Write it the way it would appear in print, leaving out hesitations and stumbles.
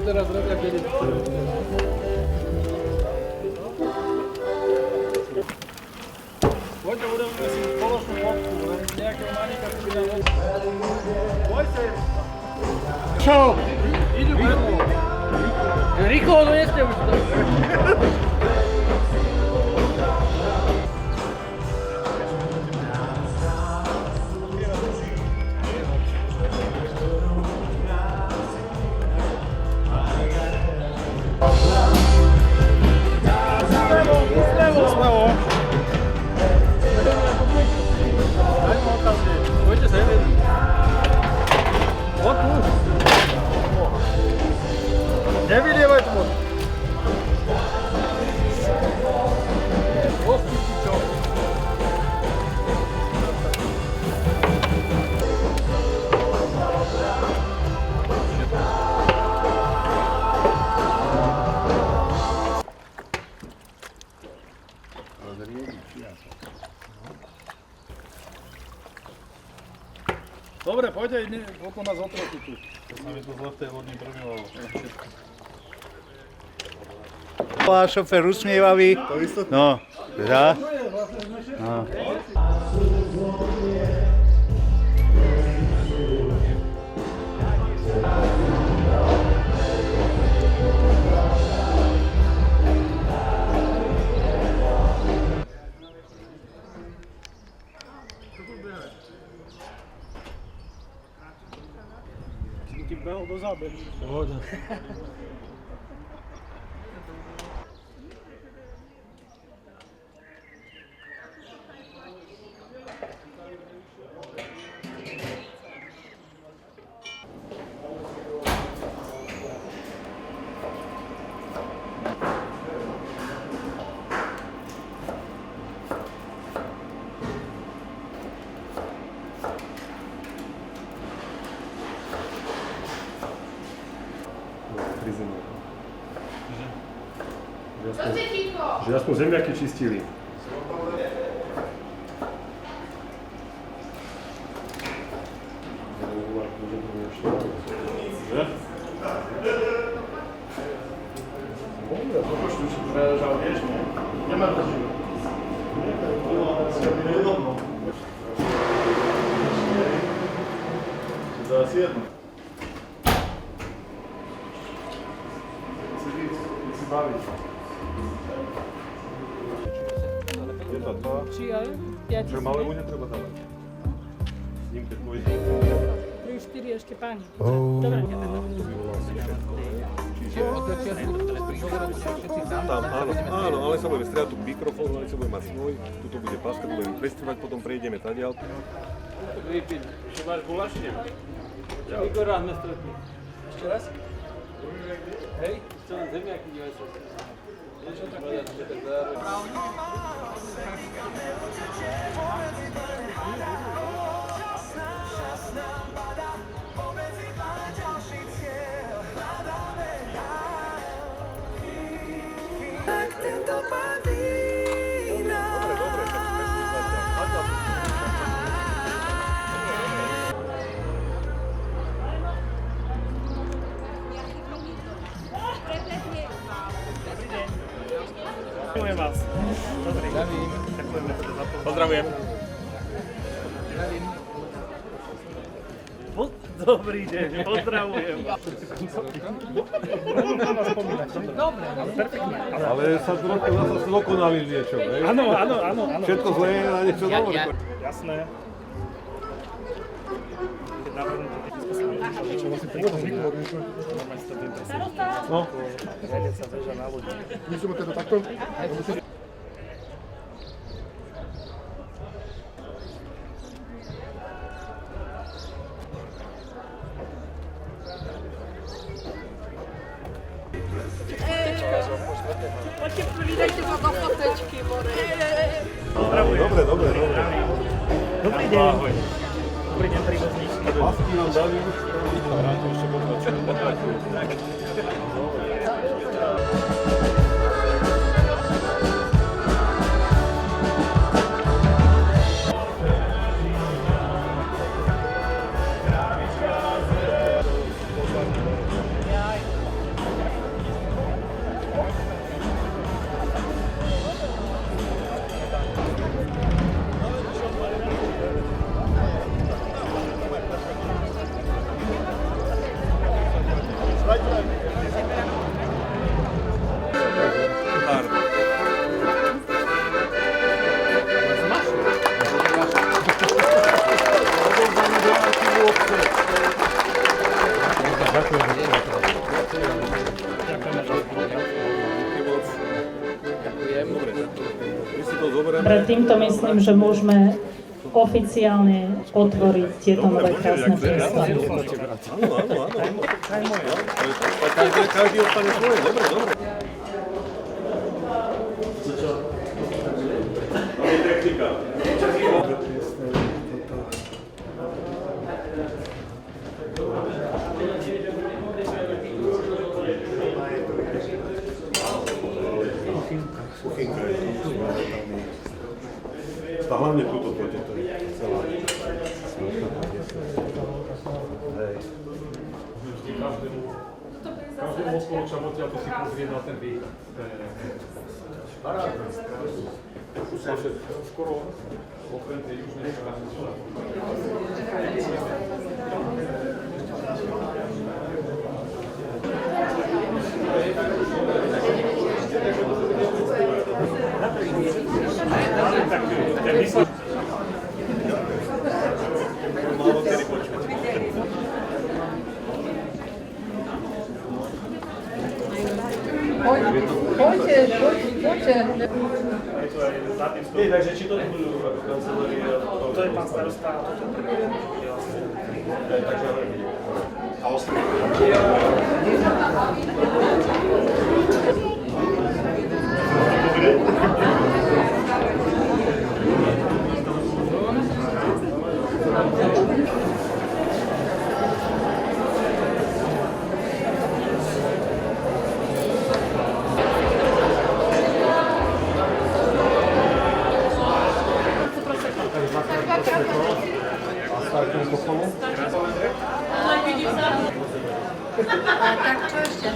teraz robia, keď je... Poďte, urobíme si spoločnú fotku, len nejakého maníka si dám od... Poďte! Čo? Idú vedľu. Rýchlo, no neste už to. Nevylievaj to! Dobre, poďte, potom nás otroky tu. To sa mi to zle v tej vodni prvňovalo. A šofér usmievavý. No, teda? No. Ti behol do záberu. Pohoda. Že aspoň zemiaky čistili. Zase jedno. Si baviť. Jedna, dva. Že malému netreba dávať. S ním keď pôjde. 3, 4 ešte páni. Dobre. Čiže od začiatku prihovorili všetci tam. Áno, ale sa budeme striať tu mikrofón, ale sa budeme mať svoj. Tuto bude páska, budeme prestrivať, potom prejdeme tadiaľ. Vypiť, že máš gulašne. Igor rád sme stretli. Ešte raz? Hej, čo len zemiaky, dívaj sa. Niečo také, tak zároveň. Ďakujem vás. Dobrý. Ďakujeme teda za pozornosť. Pozdravujem. Dobrý deň, pozdravujem. Dobre, perfektne. Ale sa trochu zase zdokonali niečo, hej? Áno. Všetko zlé je na niečo dobré. Jasné. No. Sa veža na ľudí. Musíme teda takto? Poďte, vydajte sa do fotečky, more. Dobre. Dobrý deň. Dobrý deň, príbuzník. Pasky nám dali už. preto myslím, že môžeme oficiálne otvoriť tieto nové krásne priestory. Áno. Každý ostane svoje, dobre. Technika. Kuchynka je tu, a hlavne túto poďte, to je celá. Každému odporúčam odtiaľto si pozrieť na ten výhľad. Skoro okrem tej južnej strany. Poďte. Takže či to nebudú ako kancelárie? To je pán starosta. Takže a ostatní. Tak čo ešte?